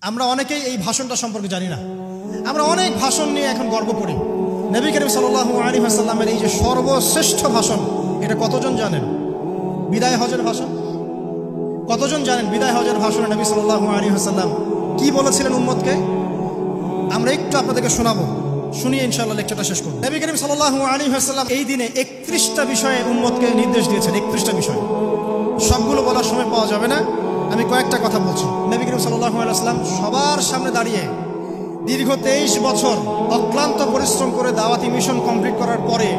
আমরা অনেকেই এই ভাষণটা সম্পর্কে জানি না। আমরা অনেক ভাষণ নিয়ে এখন গর্ব করি। নবী করিম সাল্লাল্লাহু আলাইহি ওয়াসাল্লামের এই যে সর্বশ্রেষ্ঠ ভাষণ, এটা কতজন জানেন? বিদায় হজের ভাষণ। কতজন জানেন বিদায় হজের ভাষণে নবী সাল্লাল্লাহু আলাইহি ওয়াসাল্লাম কি বলেছিলেন উম্মতকে? আমরা একটু আপনাদেরকে শোনাবো, শুনিয়ে ইনশাআল্লাহ লেকচারটা শেষ করব। নবী করিম সাল্লাল্লাহু আলাইহি ওয়াসাল্লাম এই দিনে 31টা বিষয়ে উম্মতকে নির্দেশ দিয়েছেন। 31টা বিষয়, সবগুলো বলার সময় পাওয়া যাবে না, আমি কয়েকটা কথা বলছি। নবী করিম সাল্লাল্লাহু আলাইহি ওয়াসাল্লাম সবার সামনে দাঁড়িয়ে দীর্ঘ 23 বছর অক্লান্ত পরিশ্রম করে দাওয়াতি মিশন কমপ্লিট করার পরে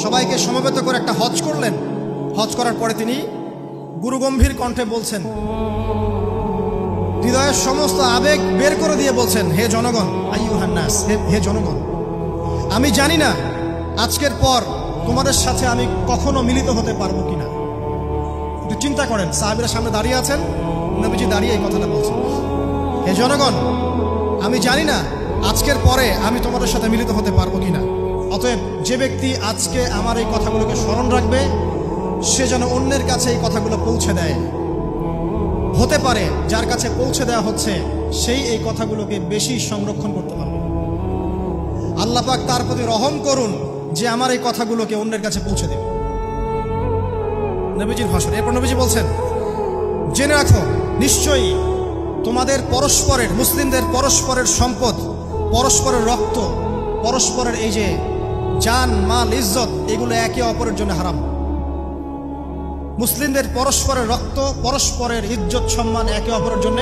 সবাইকে সমবেত করে একটা হজ করলেন। হজ করার পরে তিনি গুরুগম্ভীর কণ্ঠে বলছেন, হৃদয়ের সমস্ত আবেগ বের করে দিয়ে বলছেন, হে জনগণ, আইয়ুহান নাস, হে জনগণ, আমি জানি না আজকের পর তোমাদের সাথে আমি কখনো মিলিত হতে পারবো কিনা। একটু চিন্তা করেন, সাহাবীরা সামনে দাঁড়িয়ে আছেন, নবীজি দাঁড়িয়ে এই কথাটা বলছেন, হে জনগণ, আমি জানি না আজকের পরে আমি তোমাদের সাথে মিলিত হতে পারবো কিনা। অতএব যে ব্যক্তি আজকে আমার এই কথাগুলোকে স্মরণ রাখবে, সে যেন অন্যের কাছে এই কথাগুলো পৌঁছে দেয়। হতে পারে যার কাছে পৌঁছে দেওয়া হচ্ছে সেই এই কথাগুলোকে বেশি সংরক্ষণ করতে পারবে। আল্লাহ পাক তার প্রতি রহম করুন যে আমার এই কথাগুলোকে অন্যের কাছে পৌঁছে দেবে। নবীজির ভাষণ। এরপর নবীজি বলছেন, জেনে রাখো নিশ্চয়ই তোমাদের পরস্পরের, মুসলিমদের পরস্পরের সম্পদ, পরস্পরের রক্ত, পরস্পরের এই যে জান, মাল, ইজ্জত, এগুলো একে অপরের জন্য হারাম। মুসলিমদের পরস্পরের রক্ত, পরস্পরের ইজ্জত, সম্মান একে অপরের জন্য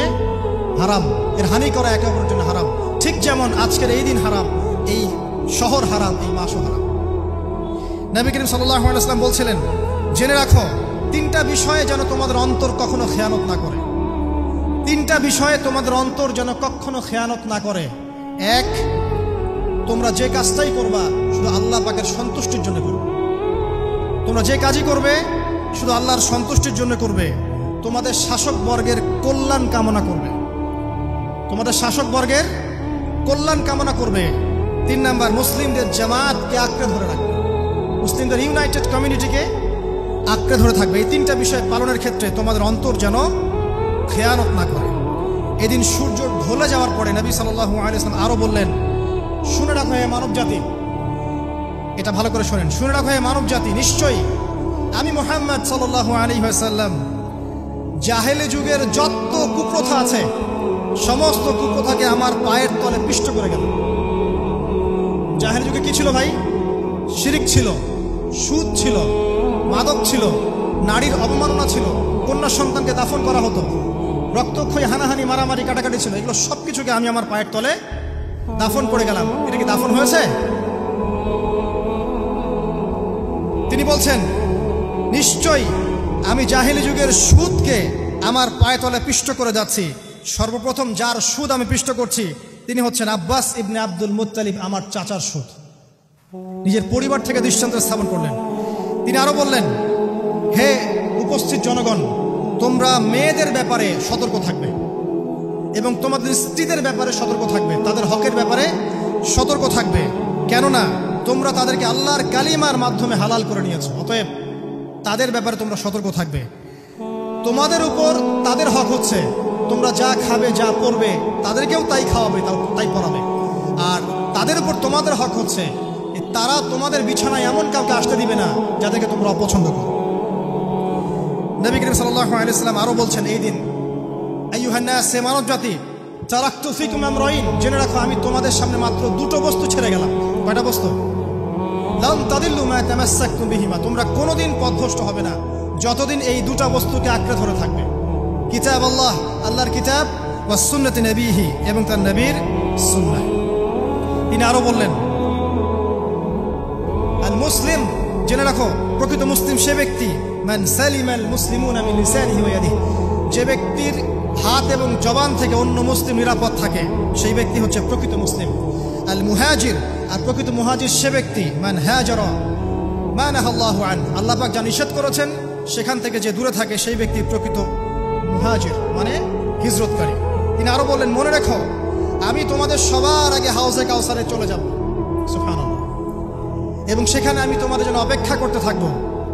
হারাম। এর হানি করা একে অপরের জন্য হারাম। ঠিক যেমন আজকের এই দিন হারাম, এই শহর হারাম, এই মাসও হারাম। নবী করিম সাল্লাল্লাহু আলাইহি ওয়াসাল্লাম বলছিলেন, জেনে রাখো 3টা বিষয়ে যেন তোমাদের অন্তর কখনো খেয়ানত না করে। 3টা বিষয়ে তোমাদের অন্তর যেন কখনো খেয়ানত না করে। 1, তোমরা যে কাজটাই করবা শুধু আল্লাহ পাকের সন্তুষ্টির জন্য করবে। তোমরা যে কাজই করবে শুধু আল্লাহর সন্তুষ্টির জন্য করবে। তোমাদের শাসক বর্গের কল্যাণ কামনা করবে। তোমাদের শাসক বর্গের কল্যাণ কামনা করবে। 3 নাম্বার, মুসলিমদের জামাতকে আঁকড়ে ধরে রাখবে। মুসলিমদের ইউনাইটেড কমিউনিটিকে আঁকড়ে ধরে থাকবে। এই 3টা বিষয় পালনের ক্ষেত্রে তোমাদের অন্তর যেন খেয়ানত না করে। এদিন সূর্য ঢলে যাওয়ার পরে নবী সাল্লাল্লাহু আলাইহি ওয়াসাল্লাম আরো বললেন, শুনে রাখো হে মানব জাতি, এটা ভালো করে শোনেন, শুনে রাখো হে মানব জাতি, নিশ্চয়ই আমি মুহাম্মদ সাল্লাল্লাহু আলাইহি ওয়াসাল্লাম জাহেলি যুগের যত কুপ্রথা আছে সমস্ত কুপ্রথাকে আমার পায়ের তলে পিষ্ট করে গেল। জাহেলি যুগে কি ছিল ভাই? শিরিক ছিল, সুদ ছিল, মাদক ছিল, নারীর অবমাননা ছিল, কন্যা সন্তানকে দাফন করা হতো, রক্তক্ষয়ী, হানাহানি, মারামারি, কাটাকাটি ছিল। এগুলো সবকিছুকে আমি আমার পায়ের তলে দাফন করে গেলাম। এটা কি দাফন হয়েছে? তিনি বলছেন, নিশ্চয়ই আমি জাহেলি যুগের সুদকে আমার পায়ের তলে পিষ্ট করে যাচ্ছি। সর্বপ্রথম যার সুদ আমি পিষ্ট করছি তিনি হচ্ছেন আব্বাস ইবনে আব্দুল মুত্তালিব, আমার চাচার সুদ। নিজের পরিবার থেকে দৃষ্টান্ত স্থাপন করলেন। তিনি আরো বললেন, হে উপস্থিত জনগণ, তোমরা মেয়েদের ব্যাপারে সতর্ক থাকবে এবং তোমাদের স্ত্রীদের ব্যাপারে সতর্ক থাকবে, তাদের হকের ব্যাপারে সতর্ক থাকবে, কেননা তোমরা তাদেরকে আল্লাহর কালিমার মাধ্যমে হালাল করে নিয়েছো। অতএব তাদের ব্যাপারে তোমরা সতর্ক থাকবে। তোমাদের উপর তাদের হক হচ্ছে তোমরা যা খাবে, যা পরবে, তাদেরকেও তাই খাওয়াবে, তাই পরাবে। আর তাদের উপর তোমাদের হক হচ্ছে তারা তোমাদের বিছানায় এমন কাউকে আসতে দিবে না যাদেরকে তোমরা অপছন্দ করো। নবী করিম সাল্লাল্লাহু আলাইহি ওয়াসাল্লাম আরো বলছেন, এই দিন আইয়ুহান নাস, হে মানব জাতি, তারাকতু ফিকুম আমরাইন, জেনে রাখো আমি তোমাদের সামনে মাত্র 2টো বস্তু ছেড়ে গেলাম। কয়টা বস্তু? লান তাদিল্লু মা তামাসসাকতুম বিহিমা, তোমরা কোনোদিন পথভ্রষ্ট হবে না যতদিন এই 2টা বস্তুকে আঁকড়ে ধরে থাকবে। কিতাব আল্লাহ, আল্লাহর কিতাব, ওয়া সুন্নতি নবীহি, এবং তার নবীর সুন্নাহ। তিনি আরো বললেন, আল মুসলিম, জেনে রাখো প্রকৃত মুসলিম সে ব্যক্তি, মান সালিমাল মুসলিমুনা মিন লিসানিহি ওয়া ইয়াদিহি, যে ব্যক্তির হাত এবং জবান থেকে অন্য মুসলিম নিরাপদ থাকে সেই ব্যক্তি হচ্ছে প্রকৃত মুসলিম। আল মুহাজির, আর প্রকৃত মুহাজির সে ব্যক্তি, মান হাজারা মা নাহাল্লাহু আন, আল্লাহ পাক যা নিষেধ করেছেন সেখান থেকে যে দূরে থাকে সেই ব্যক্তি প্রকৃত মুহাজির, মানে হিজরতকারী। তিনি আরো বললেন, মনে রেখো আমি তোমাদের সবার আগে হাউজে কাউসারে চলে যাব, সুবহানাল্লাহ, এবং সেখানে আমি তোমাদের জন্য অপেক্ষা করতে থাকবো।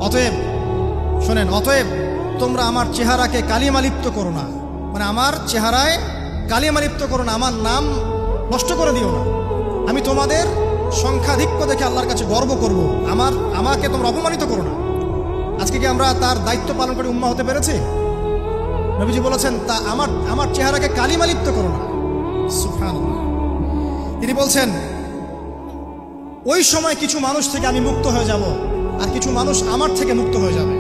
অতএব শোনেন, অতএব তোমরা আমার চেহারাকে কালিমা লিপ্ত করো না, মানে আমার চেহারায় কালিমালিপ্ত করো না, আমার নাম নষ্ট করে দিও না। আমি তোমাদের সংখ্যাধিক্য দেখে আল্লাহর কাছে গর্ব করব, আমাকে তোমরা অপমানিত করো না। আজকে কি আমরা তার দায়িত্ব পালন করে উম্মাহ হতে পেরেছি? নবীজি বলেছেন, তা আমার চেহারাকে কালিমালিপ্ত করো না। সুবহানাল্লাহ। তিনি বলছেন, ওই সময় কিছু মানুষ থেকে আমি মুক্ত হয়ে যাব, আর কিছু মানুষ আমার থেকে মুক্ত হয়ে যাবে।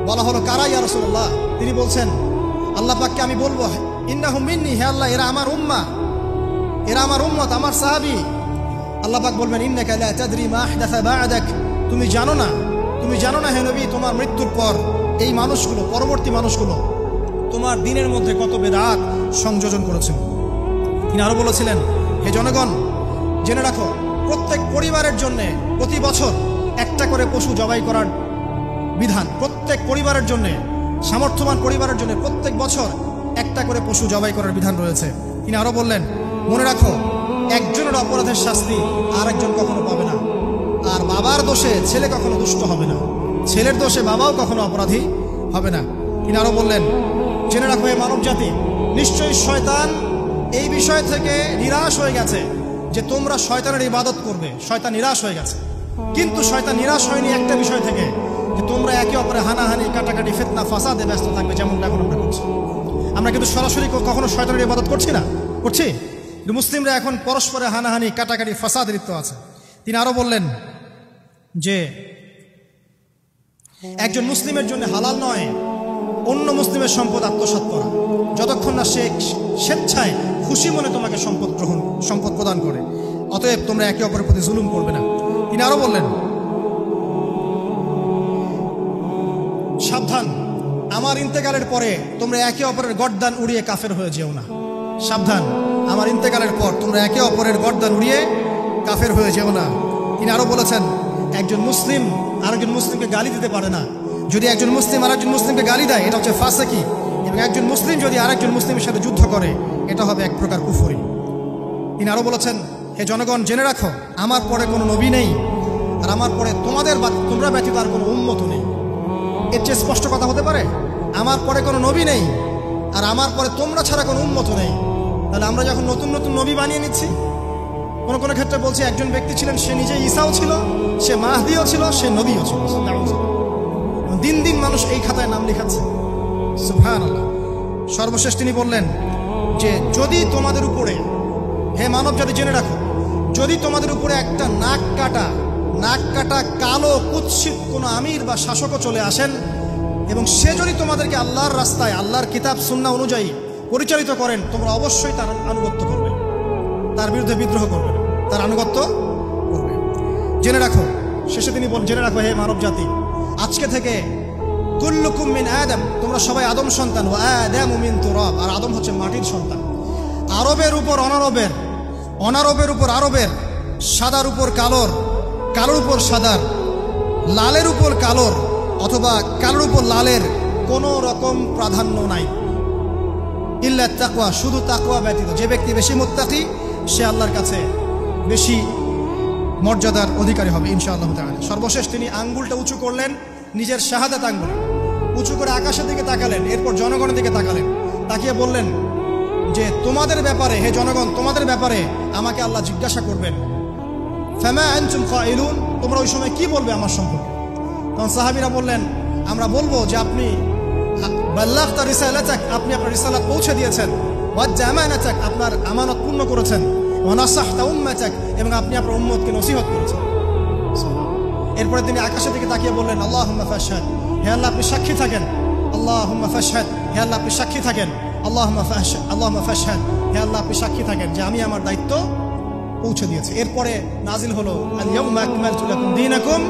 বলা হলো, কারা ইয়া রাসূলুল্লাহ? তিনি বলছেন, আল্লাহ পাককে আমি বলবো, ইন্নাহুম মিন্নি, হে আল্লাহ, এরা আমার উম্মাহ, এরা আমার উম্মত, আমার সাহাবী। আল্লাহ পাক বলবেন, ইন্নাকা লা তাদরি মা আহদাসা বা'দাক, তুমি জানো না হে নবী, তোমার মৃত্যুর পর এই মানুষগুলো, পরবর্তী মানুষগুলো তোমার দিনের মধ্যে কত বেদাত সংযোজন করেছিল। তিনি আরো বলেছিলেন, হে জনগণ, জেনে রাখো, প্রত্যেক পরিবারের জন্য প্রতি বছর একটা করে পশু জবাই করার বিধান। প্রত্যেক পরিবারের জন্য, সামর্থ্যবান পরিবারের জন্য প্রত্যেক বছর একটা করে পশু জবাই করার বিধান রয়েছে। তিনি আরো বললেন, মনে রাখো, একজনের অপরাধের শাস্তি আর একজন কখনো পাবে না। আর বাবার দোষে ছেলে কখনো দুষ্ট হবে না, ছেলের দোষে বাবাও কখনো অপরাধী হবে না। তিনি আরো বললেন, জেনে রাখো হে মানব জাতি, নিশ্চয়ই শয়তান এই বিষয় থেকে নিরাশ হয়ে গেছে যে তোমরা শয়তানের ইবাদত করবে। শয়তান নিরাশ হয়ে গেছে, কিন্তু শয়তান নিরাশ হয়নি একটা বিষয় থেকে, যে তোমরা একে অপরে হানাহানি, কাটাকাটি, ফিতনা, ফাসাদে ব্যস্ত থাকবে, যেমনটা এখন আমরা করছি। আমরা কিন্তু সরাসরি কখনো শয়তানের ইবাদত করছি না, করছি? মুসলিমরা এখন পরস্পরে হানাহানি, কাটাকাটি, ফাসাদে লিপ্ত আছে। তিনি আরো বললেন যে একজন মুসলিমের জন্য হালাল নয় অন্য মুসলিমের সম্পদ আত্মসাৎ করা, যতক্ষণ না সে স্বেচ্ছায় খুশি মনে তোমাকে সম্পদ প্রদান করে। অতএব তোমরা একে অপরের প্রতি জুলুম করবে না। তিনি আরো বললেন, সাবধান, আমার ইন্তেকালের পরে তোমরা একে অপরের গর্দান উড়িয়ে কাফের হয়ে যেও না। সাবধান, আমার ইন্তেকালের পর তোমরা একে অপরের গর্দান উড়িয়ে কাফের হয়ে যেও না। তিনি আরো বলেছেন, একজন মুসলিম আরেকজন মুসলিমকে গালি দিতে পারে না। যদি একজন মুসলিম আরেকজন মুসলিমকে গালি দেয়, এটা হচ্ছে ফাসিকি। এবং একজন মুসলিম যদি আরেকজন মুসলিমের সাথে যুদ্ধ করে, এটা হবে এক প্রকার কুফরি। তিনি আরো বলেছেন, হে জনগণ, জেনে রাখো, আমার পরে কোনো নবী নেই, আর আমার পরে তোমরা ব্যতীত আর কোনো উম্মত নেই। এর চেয়ে স্পষ্ট কথা হতে পারে? আমার পরে কোনো নবী নেই, আর আমার পরে তোমরা ছাড়া কোনো উম্মত নেই। তাহলে আমরা যখন নতুন নতুন নবী বানিয়ে নিচ্ছি, কোনো কোনো ক্ষেত্রে বলছি একজন ব্যক্তি ছিলেন, সে নিজে ঈসাও ছিল, সে মাহদিও ছিল, সে নবীও ছিল। দিন দিন মানুষ এই খাতায় নাম লেখাচ্ছে। সুবহানাল্লাহ। সর্বশেষ তিনি বললেন যে, যদি তোমাদের উপরে, হে মানব জাতি, জেনে রাখো, যদি তোমাদের উপরে একটা নাক কাটা কালো কুৎসিত কোনো আমির বা শাসকও চলে আসেন, এবং সে যদি তোমাদেরকে আল্লাহর রাস্তায়, আল্লাহর কিতাব সুন্নাহ অনুযায়ী পরিচালিত করেন, তোমরা অবশ্যই তার আনুগত্য করবে, তার বিরুদ্ধে বিদ্রোহ করবে, তার আনুগত্য করবে। জেনে রাখো, শেষে তিনি বলেন, জেনে রাখো হে মানব জাতি, আজকে থেকে কুল্লুকুম মিন আদম, তোমরা সবাই আদম সন্তান, ওয়া আদামু মিন তুরাব, আর আদম হচ্ছে মাটির সন্তান। আরবের উপর অনারবের, অনারবের উপর আরবের, সাদার উপর কালোর, কালোর উপর সাদার, লালের উপর কালোর, অথবা কালোর উপর লালের কোনো রকম প্রাধান্য নাই। ইল্লা তাকওয়া, শুধু তাকওয়া ব্যতীত। যে ব্যক্তি বেশি মুত্তাকি, সে আল্লাহর কাছে বেশি মর্যাদার অধিকারী হবে ইনশাআল্লাহ তাআলা। সর্বশেষ তিনি আঙ্গুলটা উঁচু করলেন, নিজের শাহাদাত আঙ্গুল উঁচু করে আকাশের দিকে তাকালেন, এরপর জনগণের দিকে তাকালেন, তাকিয়ে বললেন যে, তোমাদের ব্যাপারে, হে জনগণ, তোমাদের ব্যাপারে আমাকে আল্লাহ জিজ্ঞাসা করবেন। ফামা আনতুম কাইলুন, তোমরা ওই সময় কি বলবে আমার সম্পর্কে? তখন সাহাবীরা বললেন, আমরা বলবো যে আপনি বাল্লাগতা রিসালাতাক, আপনি আপনার রিসালাত পৌঁছে দিয়েছেন, ওয়া জামানাতাক, আপনার আমানত পূর্ণ করেছেন, ওয়া নাসাহতা উম্মাতাক, এবং আপনি আপনার উম্মতকে নসিহত করেছেন। এরপরে তিনি আকাশের দিকে তাকিয়ে বললেন, আল্লাহুম্মা ফাশহাদ, হে আল্লাহ আপনি সাক্ষী থাকেন। আল্লাহুম্মা ফাশহাদ, হে আল্লাহ আপনি সাক্ষী থাকেন। আল্লাহুম্মা ফাশহাদ, হে আল্লাহ আপনি সাক্ষী থাকেন যে আমি আমার দায়িত্ব পৌঁছে দিয়েছি। এরপরে নাজিল হলো, আল ইয়াউমা আকমালতু লাকুম দীনাকুম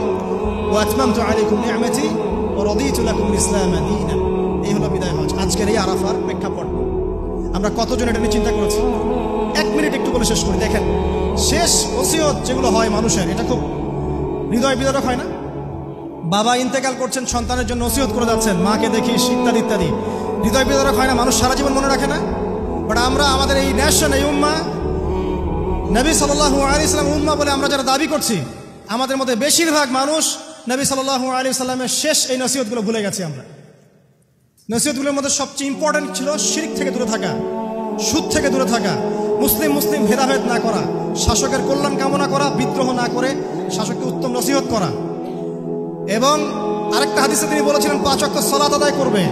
ওয়া আতমামতু আলাইকুম নি'মাতি ওয়া রাদিতু লাকুম ইসলাম দীনান। এই হলো বিদায় হজ, আজকের এই আরাফার প্রেক্ষাপট। আমরা কতজন এটা নিয়ে চিন্তা করেছি? 1 মিনিট একটু বলে শেষ করি। দেখেন, শেষ ওসিয়ত যেগুলো হয় মানুষের, এটা খুব হৃদয় বিদারক হয় না? বাবা ইন্তেকাল করছেন, সন্তানের জন্য ওসিয়ত করে যাচ্ছেন, মাকে দেখিস, ইত্যাদি ইত্যাদি। হৃদয় বিদারক হয় না? মানুষ সারা জীবন মনে রাখে না? বাট আমরা আমাদের এই ন্যাশন, এই উম্মা, নবী সাল্লাল্লাহু আলাইহি সাল্লাম উম্মা বলে আমরা যারা দাবি করছি, আমাদের মধ্যে বেশিরভাগ মানুষ নবী সাল্লাল্লাহু আলাইহি সাল্লামের শেষ এই নসিহতগুলো ভুলে গেছি আমরা। নসিহতগুলোর মধ্যে সবচেয়ে ইম্পর্টেন্ট ছিল শিরক থেকে দূরে থাকা, সুদ থেকে দূরে থাকা, মুসলিম মুসলিম ভেদাভেদ না করা, শাসকের কল্যাণ কামনা করা, বিদ্রোহ না করে শাসককে উত্তম নসিহত করা। এবং আরেকটা হাদিসে তিনি বলেছিলেন 5 ওয়াক্ত সালাত আদায় করবে,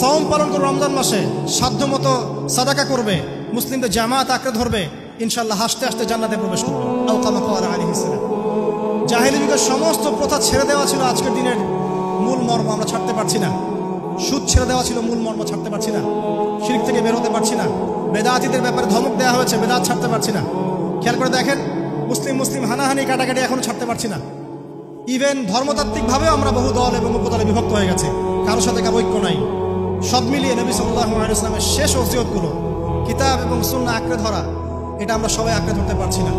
সাওম পালন করবে, রমজান মাসে সাধ্যমতো সাদাকা করবে, মুসলিমদের জামাত আঁকড়ে ধরবে, ইনশাআল্লাহ হাসতে হাসতে জান্নাতে প্রবেশ করবে। আও কামা ক্বালা আলাইহিস সালাম। জাহেলি যুগের সমস্ত প্রথা ছেড়ে দেওয়া ছিল আজকের দিনের মূল মর্ম, আমরা ছাড়তে পারছি না। সুদ ছেড়ে দেওয়া ছিল মূল মর্ম, ছাড়তে পারছি না। শিরক থেকে বের হতে পারছি না। বেদাতীদের ব্যাপারে ধমক দেওয়া হয়েছে, বেদাত ছাড়তে পারছি না। খেয়াল করে দেখেন, মুসলিম মুসলিম হানাহানি কাটাকাটি এখনো ছাড়তে পারছি না। ইভেন ধর্মতাত্ত্বিকভাবেও আমরা বহু দল এবং উপদলে বিভক্ত হয়ে গেছে, কারোর সাথে কারো ঐক্য নাই। সব মিলিয়ে নবী সাল্লাল্লাহু আলাইহি ওয়াসাল্লামের শেষ ওসিয়তগুলো, কিতাব এবং সুন্নাহ আঁকড়ে ধরা, এটা আমরা সবাই আঁকড়ে ধরতে পারছি না।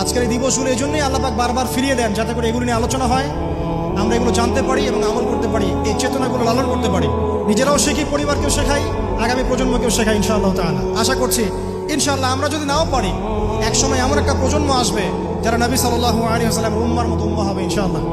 আজকের এই দিবসগুলো এই জন্যই আল্লাহ পাক বারবার ফিরিয়ে দেন, যাতে করে এগুলো নিয়ে আলোচনা হয়, আমরা এগুলো জানতে পারি এবং আমল করতে পারি, এই চেতনাগুলো লালন করতে পারি, নিজেরাও শিখি, পরিবারকেও শেখাই, আগামী প্রজন্মকেও শেখাই ইনশাআল্লাহ তাআলা। আশা করছি ইনশাআল্লাহ আমরা যদি নাও পারি, একসময় এমন একটা প্রজন্ম আসবে যারা নবী সাল্লাল্লাহু আলাইহি ওয়াসাল্লামের উম্মার মতো উম্মাহ হবে ইনশাআল্লাহ।